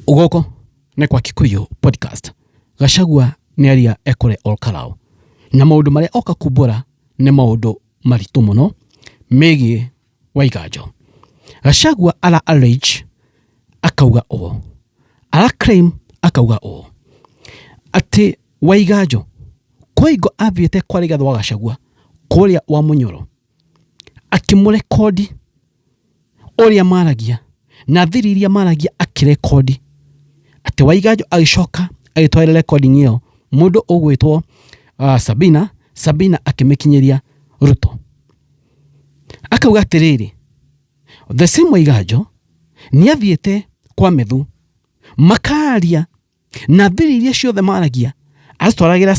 Ugoko nĩ kwa Kikuyu podcast. Gachagua nĩ aria ekore Olkalau. Na maũndũ marĩa oka kumbũra nĩ maũndũ maritũ mũno megiĩ Waiganjo. Gachagua ala allege akauga ũũ. Ala claim akauga ũũ. Atĩ Waiganjo Koigo athiĩte kwa Rigathi wa Gachagua kũrĩa wa Munyoro akĩmũrekodi ũrĩa maragia na thiri iria maragia akĩrekodi atĩ Waiganjo agĩcoka agĩtwara recording ĩyo mũndũ ũgwĩtwo Sabina akĩmĩkinyĩria Ruto. Akauga atĩrĩrĩ, the same Waiganjo nĩ athiĩte kwa Methu makaria na thiri iria ciothe maragia acitwaragĩra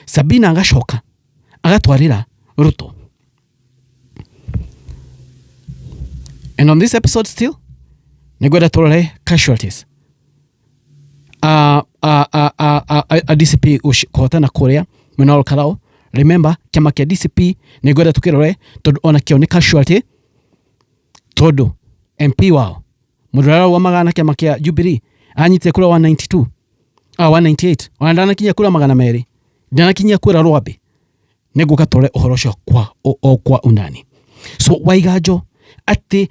Sabina agacoka agatwarĩra Ruto. And on this episode still, nĩngwenda tũrore casualties. A DCP kũhotana kũrĩa mwena Olkalau. Remember, kĩama kĩa DCP nĩngwenda tũkĩrore tondũ ona kĩo nĩ casualty tondũ MP wao mũndũrara wa magana kĩama kĩa Jubilee anyitire kura 198 ona ndanakinya kura 200 ndanakinya kura rwabe. Nĩngũka tũrore ũhoro ũcio kwa undani. So Waiganjo atĩ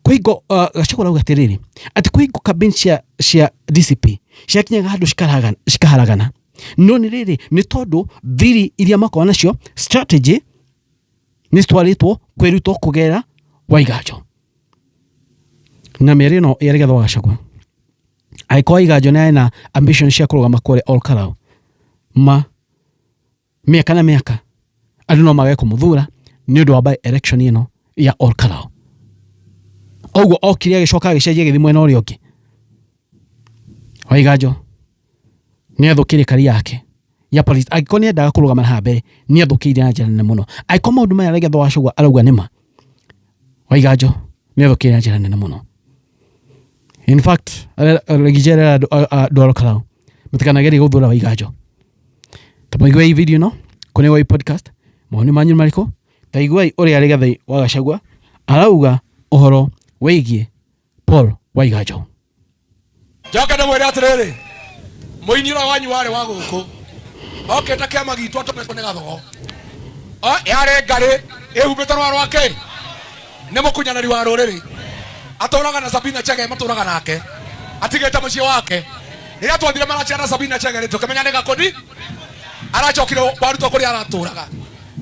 Koigo Gachagua rauga atĩrĩrĩ atĩ Koigo campaign cia DCP ciakinyaga handũ cikaharagana. No nĩ rĩrĩ nĩ tondũ thiri iria makorwo nacio strategy nĩ citwarĩtwo kwĩrutwo kũgera Waiganjo. Na mĩario ĩno ya Rigathi wa Gachagua aiko Waiganjo nĩ ena ambition cia kũrũgama kũrĩa Olkalau mĩaka na mĩaka andũ no magae kũmũthura nĩ ũndũ wa by election ĩno ya Olkalau. Oguo okire agĩcoka agĩcenjia gĩthi mwena ũrĩa ũngĩ. Waiganjo nĩ athũkĩire kari yake ya police agĩkorwo nĩ endaga kũrũgama na mbere nĩ athũkĩire na njĩra nene mũno. Agĩkorwo maũndũ maya Rigathi wa Gachagua arauga nĩma. Waiganjo nĩ athũkĩire na njĩra nene mũno. In fact, regijera andũ Olkalau mũtikanagerie gũthura Waiganjo. Ta mũigua hii video no kũnĩ wa podcast maoni manyu marĩkũ? Ta iguai ũrĩa Rigathi wa Gachagua arauga ũhoro wĩgiĩ Paul Waiganjo. Njoka ndamwĩra atĩrĩrĩ, mũini ũrĩa wanyu warĩ wa gũkũ okĩte kĩama gitũ atũmĩtwo nĩ Gathogo yarĩ ngarĩ ĩhumbĩte rwa rwake nĩ mũkunyanĩri wa rũrĩrĩ atũraga na Sabina Chege matũraga nake atigĩte mũciĩ wake. Rĩrĩa twathire marachia na Sabina Chege tũkĩmenya nĩ gakũni aracokire warutwo kũrĩa aratũraga.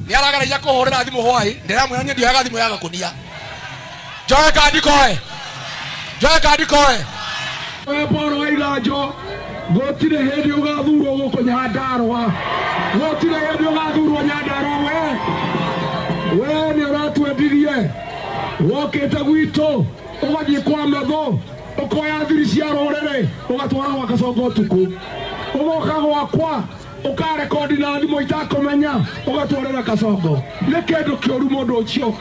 Nĩ arageragia kũhũrĩra thimũ hwaĩ ndĩramwĩra niĩ ndioyaga thimũ ya gakũnia. Njoe kandi koe Paul Waiganjo gũtirĩ hĩndĩ ũgathurwo gũkũ Nyandarũa. Gũtirĩ hĩndĩ ũgathurwo Nyandarũa. We nĩ ũratwendirie wokĩte gwitũ ũgathiĩ kwa Methu ũkoya thiri cia rũrĩrĩ ũgatwara gwa Kasongo ũtukũ. Ũgoka gwakwa ũkarekodi na thimũ itakũmenya ũgatwarĩra Kasongo. Nĩ kĩndũ kĩũru mũndũ ũcio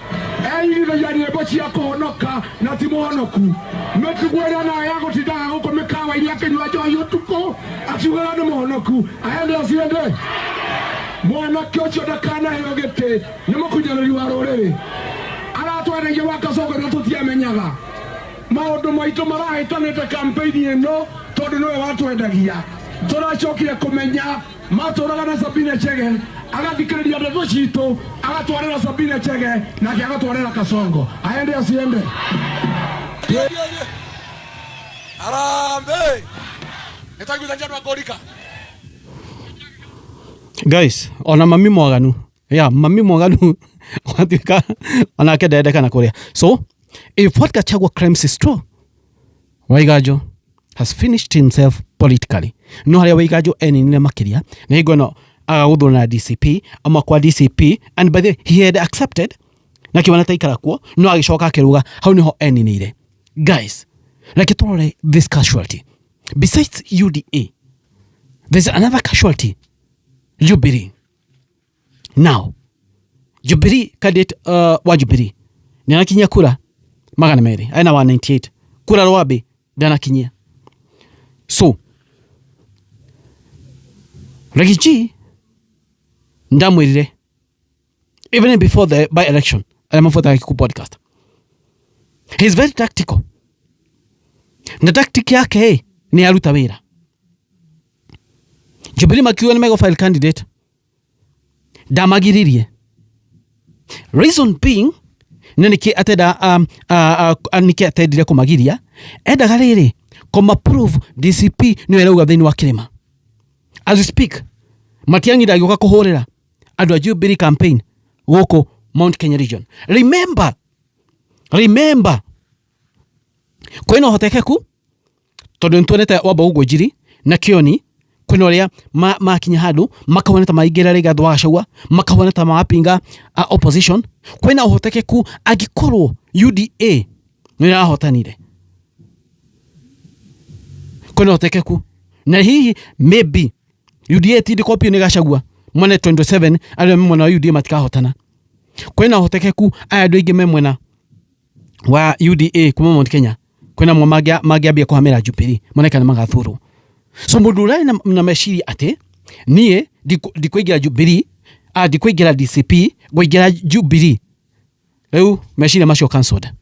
eyigithagia nyĩmbo cia kũhonoka na ti mũhonoku. Mĩtugo ĩrĩa nayo ya gũtindaga gũkũ mĩkawa-inĩ akĩnyua njohi ũtukũ akiugaga nĩ mũhonoku. Aende aciende mwanake ũcio ndakanaheo gĩtĩ nĩ mũkunyanĩri wa rũrĩrĩ aratwendagia wa Kasongo na tũtiamenyaga. Maũndũ maitũ marahĩtanĩte campaign ĩno tondũ nĩwe watwendagia. Tũracokire kũmenya matũraga na Sabina Chege agathikĩrĩria ndeto citũ agatwarĩra Sabina Chege nake agatwarĩra Kasongo. Aende aciende arambe nĩtaiguitha njano akũrika. Guys, ona mami mwaganu watuĩka onake ndendekana kũrĩa. So if what Gachagua claims is true, Waiganjo has finished himself politically. No harĩa Waiganjo eninire makĩria na hingo ĩno agagũthwo na DCP ama kwa DCP, and by the way he had accepted na kĩwana taikara kuo no agĩcoka akĩruga hau nĩho eninire. Guys, like tũrore this casualty. Besides UDA, there's another casualty, Jubilee. Now Jubilee candidate wa Jubilee nĩ anakinyia kura 200 aina 198 kura rwabe ndanakinyia. So Reggie ndamwĩrire even before the by election I'm for the podcast, he's very tactical na tactic yake ni aruta wira. Jubilee makiwa ni mega file candidate damagiririe. Reason being niki ateda niki atedire kumagiria enda gariri koma prove DCP ni werauga thini wa Kirima. As we speak, Matiang'i ndagioka kuhurira andu a Jubilee campaign goko Mount Kenya region. Remember kwina hotekeku tondu ntuonete wamba ugojiri na Kioni kwina ria makinya handu makaboneta maigira Rigathi wa Gachagua makaboneta mapinga opposition. Kwina hotekeku agikorwo UDA ni rahotanire. Kwina hotekeku na hihi maybe UDA tindi copy ni Gachagua mwene 27 ale mwena wa UDA matikahotana. Kwina hotekeku aya ingi mwena wa UDA kuma Mount Kenya kwina magiambia kuhamira Jubilee monekana magathuru. So mudulai na meshiri ate nie dikwigira Jubilee dikwigira DCP gwigira Jubilee leo meshiri masho cancelled.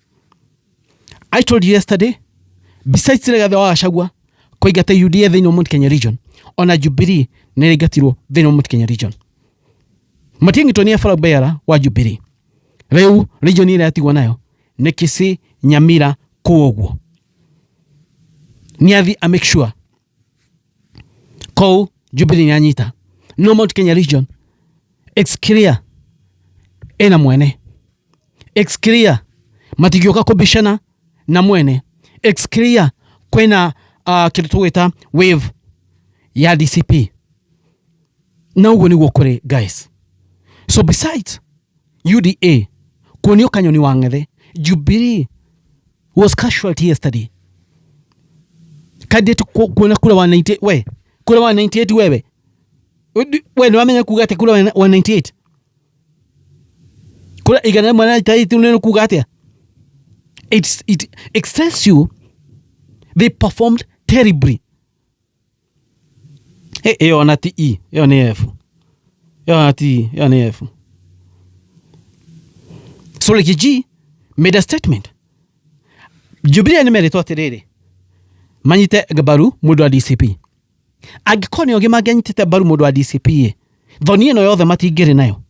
I told you yesterday, besides Rigathi wa Gachagua kuigata UDA thini Mount Kenya region ona Jubilee nerigatirwo thini Mount Kenya region. Matiang'i tonia fara bayara wa Jubilee leo region ile atigwa nayo ni Kisii, Nyamira, Kogwo. Niathi a make sure ko Jubilee nyanyita no Mount Kenya region. It's clear ena mwene. It's clear matigioka kubishana na mwene. It's clear kwena kitu wave ya DCP. Na ugo ni wokore guys. So besides UDA kunio kanyoni wangethe, Jubilee was casualty yesterday. Kade kuna kula 198 we. Kula 198 wewe. We ni wamenya kugate kula 198. Kula igana mwana itaiti uneno kugate. It extends you. They performed terribly. Yo anati E, yo ni F. Yo anati, yo ni F. So like G made a statement. Jubilee ni merito atiriri. Manyite gabaru mudu wa DCP. Agikoni oge maganyite baru mudu wa DCP. Thoni no yothe matigire nayo.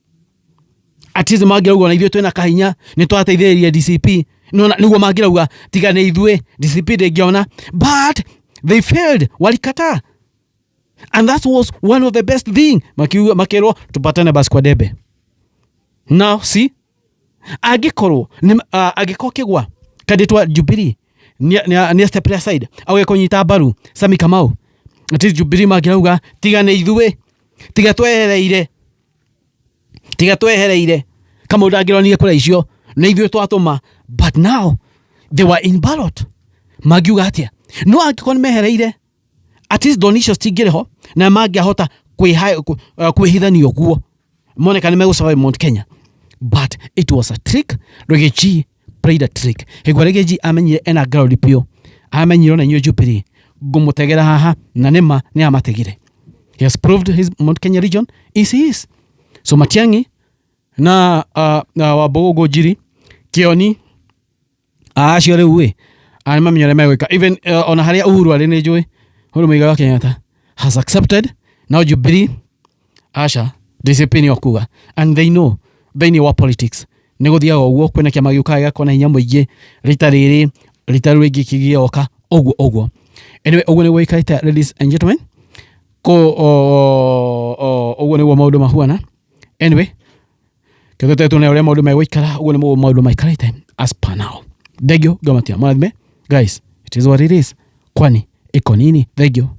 Atize magira ugo na ithio twena kahinya ni twateithĩrĩria DCP. No niguo magira uga tigane ithue DCP ndegiona, but they failed. Walikata. And that was one of the best thing. Makero tupatane basi kwa debe. Now see agikoro agikokegwa kadetwa Jubilee ni step aside awe konyita baru Sami Kamau ati Jubilee magirauga tigane ithue tigatwehereire kama udagironiye kura icio na ithue twatuma, but now they were in ballot magiuga atia no agikon mehereire at least donations tigireho na magiahota kwihithanio guo monekane megusava Mount Kenya. But it was a trick. Regeji played a trick. Regeji amenyire ena ground pio. Amenyiro na Jubilee gumutegera haha na nema ni amategire. He has proved his Mount Kenya region is his. So Matiang'i na Wabogo jiri Kioni aciore uwe amamenyire megwika even on haria Uhuru ari ni njui Uhuru Muigai wa Kenyatta has accepted. Now Jubilee asha discipline okuga and they know thini wa politics negothiaga uguo kwena kiama giukaga gakona hinya muingi rita rĩngĩ kigioka oguo anyway oguo nĩguo ikaita ladies and gentlemen oguo nĩguo maũndũ mahuana anyway kĩtete tũne ũrĩa maũndũ megũikara oguo nĩguo maũndũ maikarĩte as per now. Thengio ngamatia marathime guys, it is what it is, kwani iko nini? Thengio.